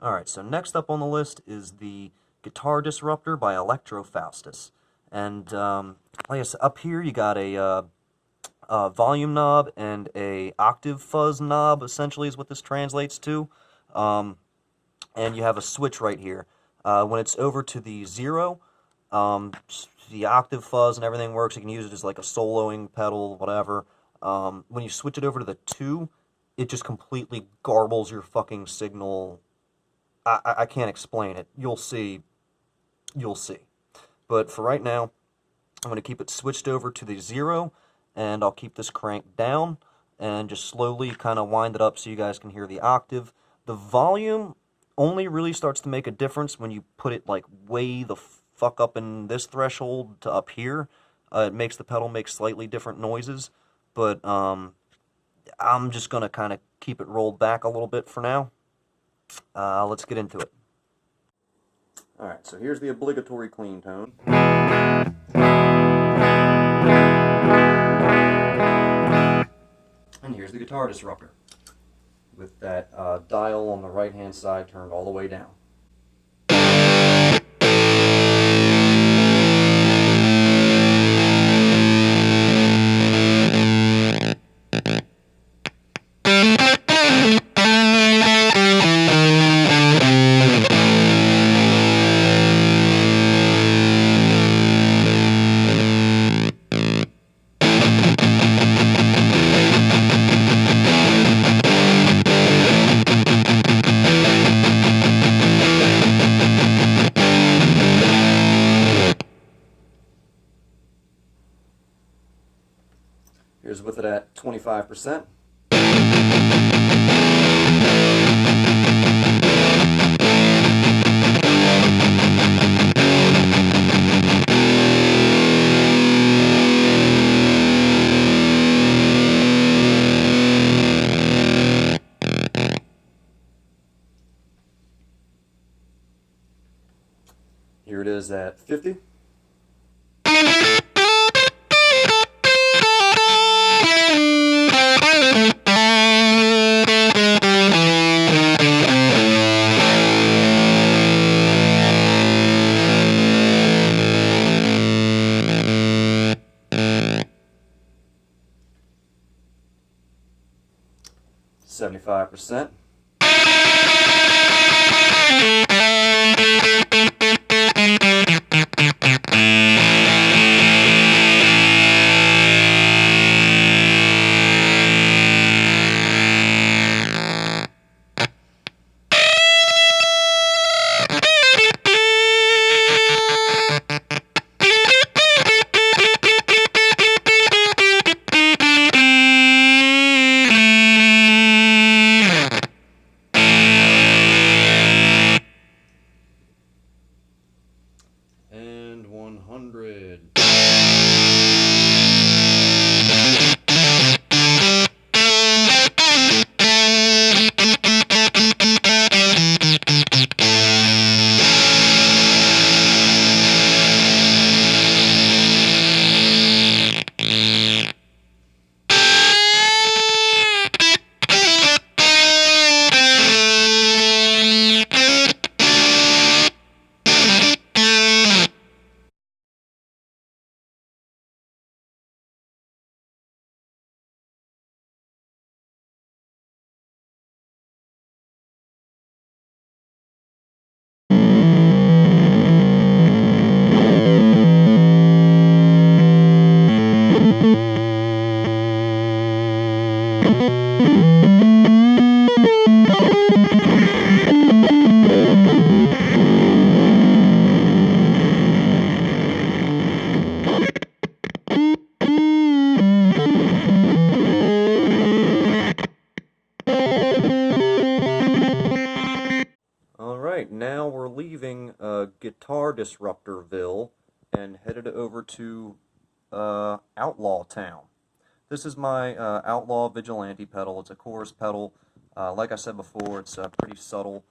B: Alright, so next up on the list is the Guitar Disruptor by Electro Faustus. And like I said, up here you got a volume knob and a octave fuzz knob, essentially is what this translates to. And you have a switch right here. When it's over to the 0, the octave fuzz and everything works. You can use it as like a soloing pedal, whatever. When you switch it over to the 2, it just completely garbles your fucking signal. I can't explain it. You'll see. You'll see. But for right now, I'm going to keep it switched over to the 0, and I'll keep this cranked down and just slowly kind of wind it up so you guys can hear the octave. The volume only really starts to make a difference when you put it like way the fuck up in this threshold to up here. It makes the pedal make slightly different noises, but I'm just going to kind of keep it rolled back a little bit for now. Let's get into it. Alright, so here's the obligatory clean tone. And here's the Guitar Disruptor, with that dial on the right hand side turned all the way down. Here's with it at 25%. Here it is at 50. %. Alright, now we're leaving Guitar Disruptorville and headed over to Outlaw Town. This is my Outlaw Vigilante pedal. It's a chorus pedal. Like I said before, it's pretty subtle.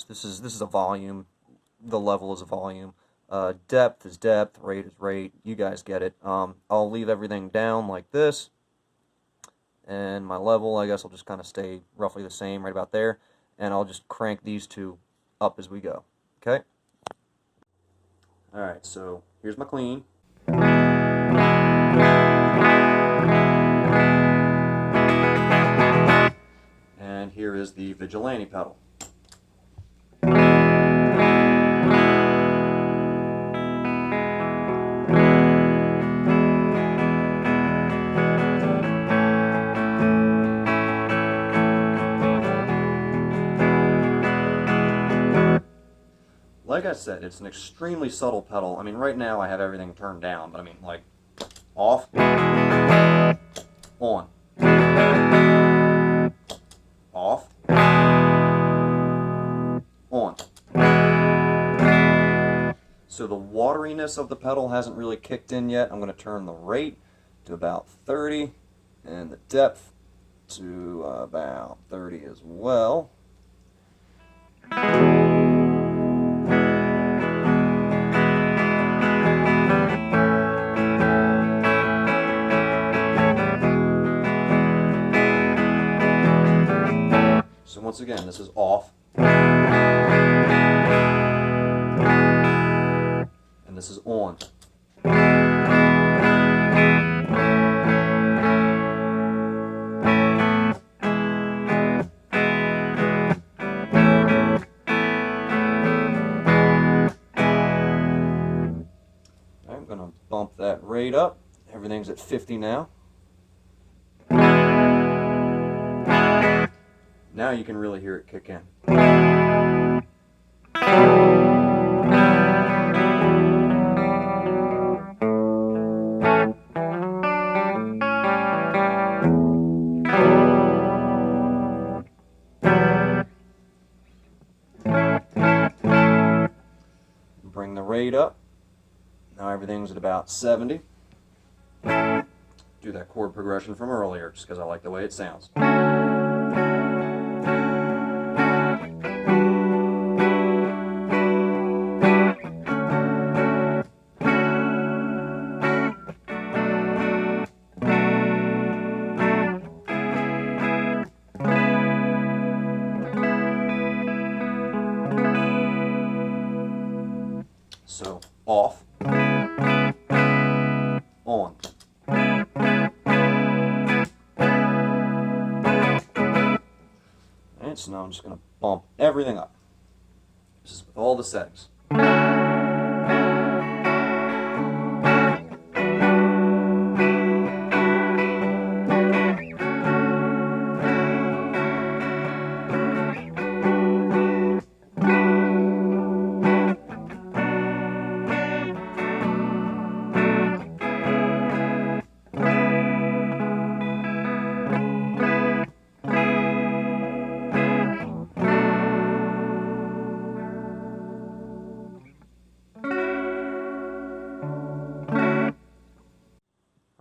B: This is a volume. The level is a volume. Depth is depth. Rate is rate. You guys get it. I'll leave everything down like this. And my level, I guess, will just kind of stay roughly the same, right about there. And I'll just crank these two up as we go. Okay? Alright, so here's my clean. And here is the Vigilante pedal. Like I said, it's an extremely subtle pedal. I mean, right now I have everything turned down, but I mean, like, off, on, off, on. So the wateriness of the pedal hasn't really kicked in yet. I'm going to turn the rate to about 30 and the depth to about 30 as well. So once again, this is off, and this is on. I'm going to bump that rate up. Everything's at 50 now. Now you can really hear it kick in. Bring the rate up. Now everything's at about 70. Do that chord progression from earlier just because I like the way it sounds. So, off, on. And so now I'm just going to bump everything up. This is with all the settings.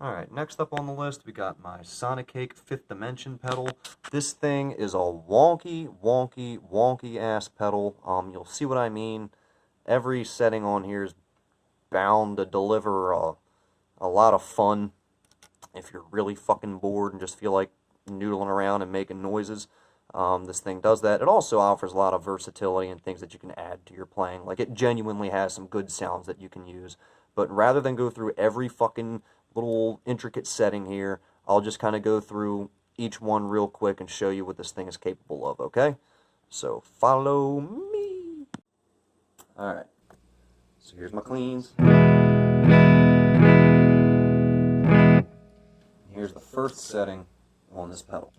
B: Alright, next up on the list, we got my Sonicake 5th Dimension pedal. This thing is a wonky ass pedal. You'll see what I mean. Every setting on here is bound to deliver a lot of fun. If you're really fucking bored and just feel like noodling around and making noises, this thing does that. It also offers a lot of versatility and things that you can add to your playing. Like, it genuinely has some good sounds that you can use. But rather than go through every fucking little intricate setting here, I'll just kind of go through each one real quick and show you what this thing is capable of, okay? So, follow me. Alright, so here's my cleans. Here's the first setting on this pedal.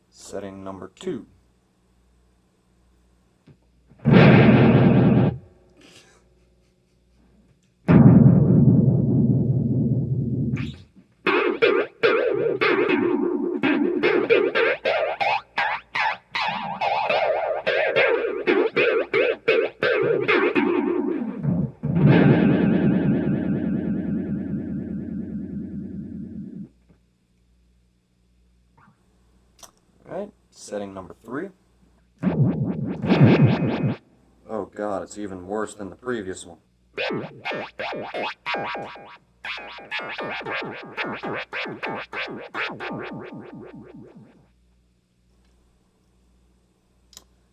B: Setting number 2. Alright, setting number 3. Oh god, it's even worse than the previous one.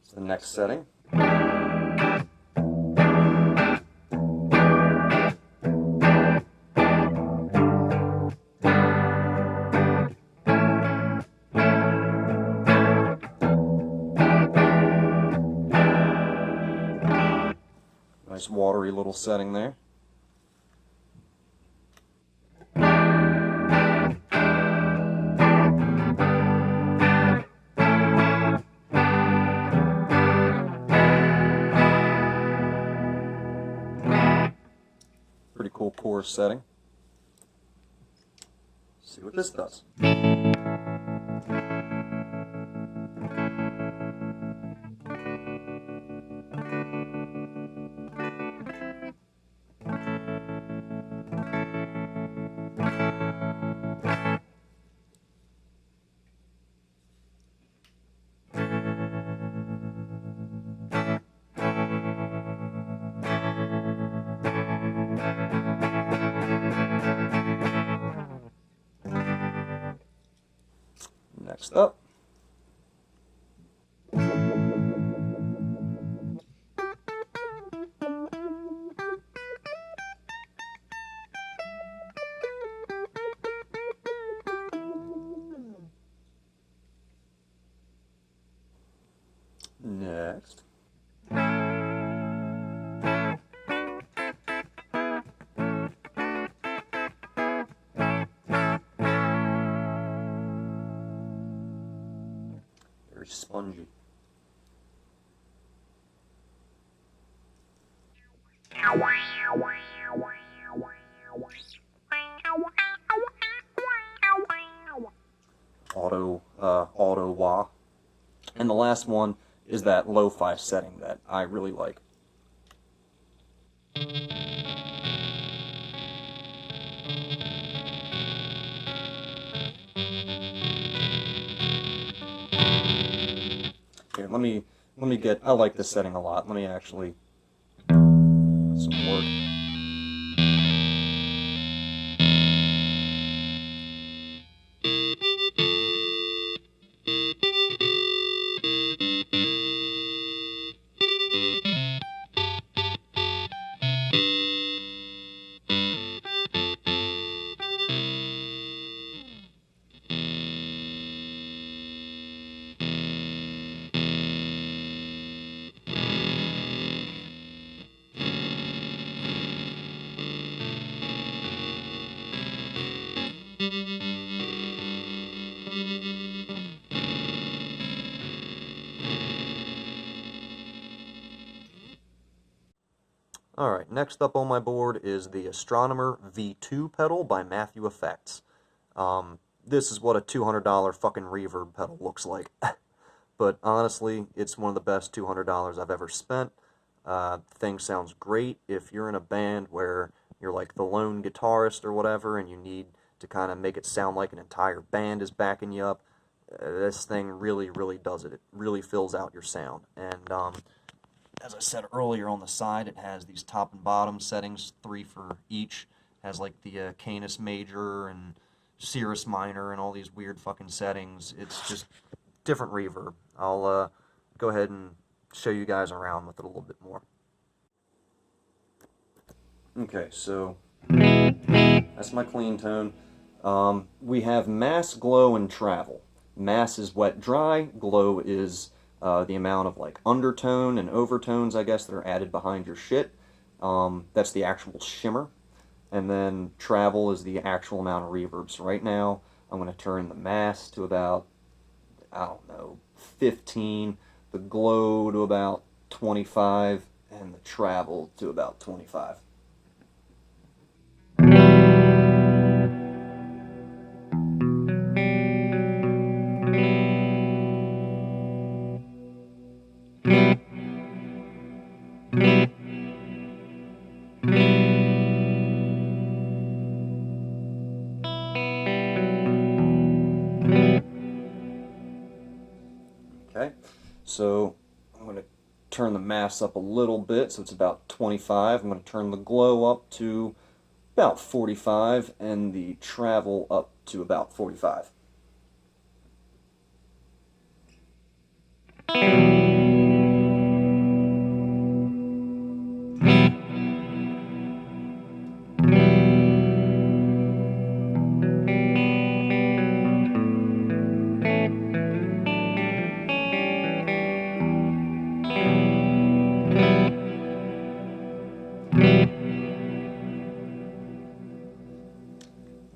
B: It's the next setting. Nice watery little setting there. Pretty cool chorus setting. Let's see what this does. Next up, next. Very spongy. Auto Wah. And the last one is that lo-fi setting that I really like. Here, let me get, I like this setting a lot. Let me actually, some work. Alright, next up on my board is the Atronomer V2 pedal by Matthew Effects. This is what a $200 fucking reverb pedal looks like. But honestly, it's one of the best $200 I've ever spent. Thing sounds great if you're in a band where you're like the lone guitarist or whatever and you need to kind of make it sound like an entire band is backing you up. This thing really, really does it. It really fills out your sound. And as I said earlier, on the side it has these top and bottom settings, 3 for each. It has like the Canis Major and Cirrus Minor and all these weird fucking settings. It's just different reverb. I'll go ahead and show you guys around with it a little bit more. Okay, so that's my clean tone. We have mass, glow, and travel. Mass is wet, dry. Glow is the amount of like undertone and overtones, I guess, that are added behind your shit. That's the actual shimmer. And then travel is the actual amount of reverb. So right now, I'm going to turn the mass to about, I don't know, 15, the glow to about 25, and the travel to about 25. Okay, so I'm going to turn the mass up a little bit, so it's about 25. I'm going to turn the glow up to about 45, and the travel up to about 45.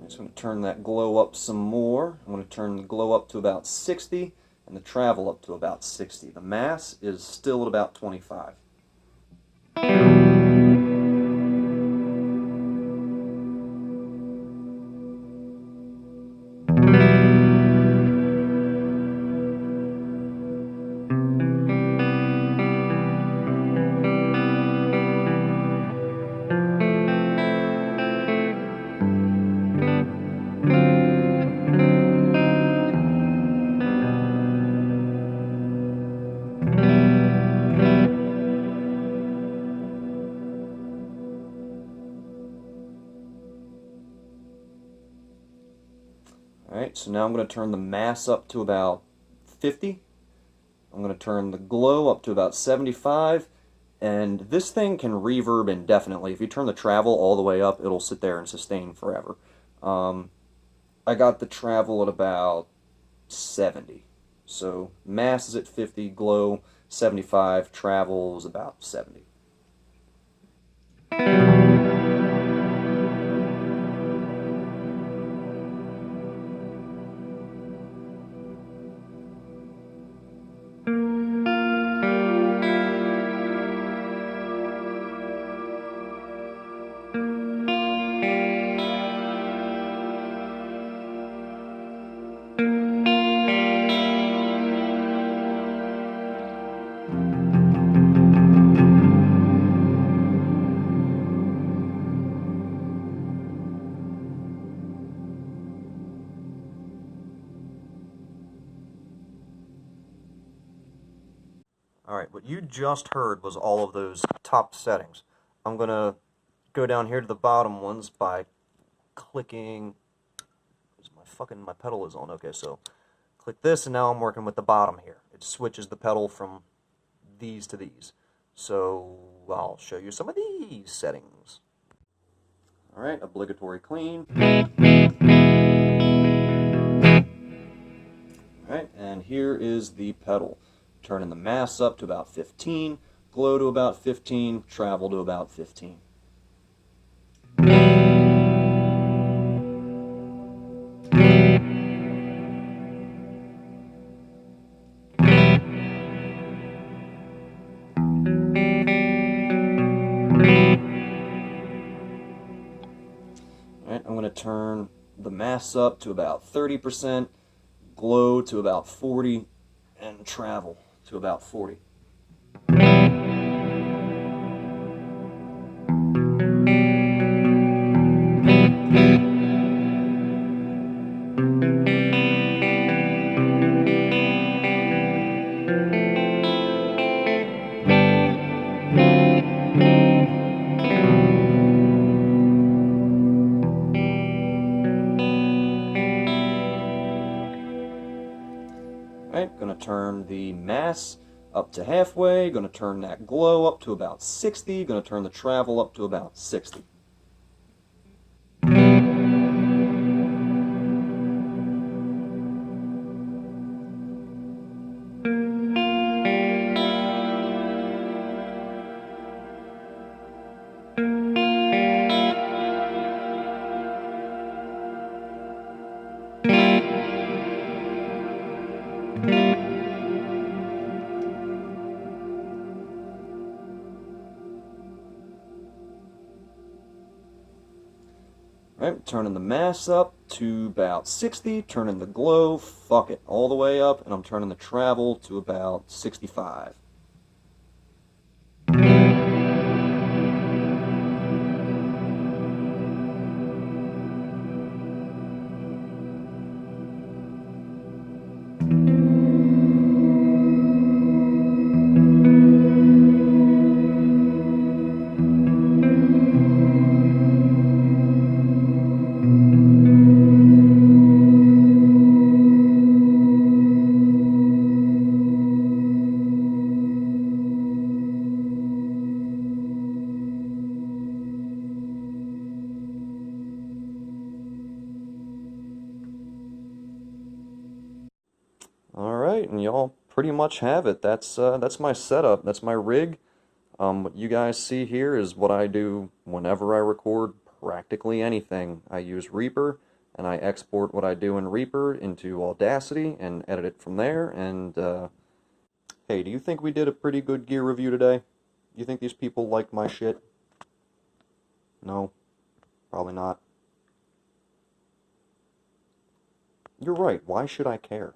B: So I'm going to turn that glow up some more. I'm going to turn the glow up to about 60 and the travel up to about 60. The mass is still at about 25. Alright, so now I'm going to turn the mass up to about 50. I'm going to turn the glow up to about 75. And this thing can reverb indefinitely. If you turn the travel all the way up, it'll sit there and sustain forever. I got the travel at about 70. So mass is at 50, glow 75, travel is about 70. Alright, what you just heard was all of those top settings. I'm going to go down here to the bottom ones by clicking... my pedal is on. Okay, so click this, and now I'm working with the bottom here. It switches the pedal from these to these. So I'll show you some of these settings. Alright, obligatory clean. Alright, and here is the pedal. Turning the mass up to about 15, glow to about 15, travel to about 15. Alright, I'm going to turn the mass up to about 30%, glow to about 40, and travel to about 40. Alright, going to turn the mass up to halfway, going to turn that glow up to about 60, going to turn the travel up to about 60. Alright, turning the mass up to about 60, turning the glow, fuck it, all the way up, and I'm turning the travel to about 65. Alright, and y'all pretty much have it. That's my setup. That's my rig. What you guys see here is what I do whenever I record practically anything. I use Reaper, and I export what I do in Reaper into Audacity and edit it from there. And, hey, do you think we did a pretty good gear review today? You think these people like my shit? No? Probably not. You're right, why should I care?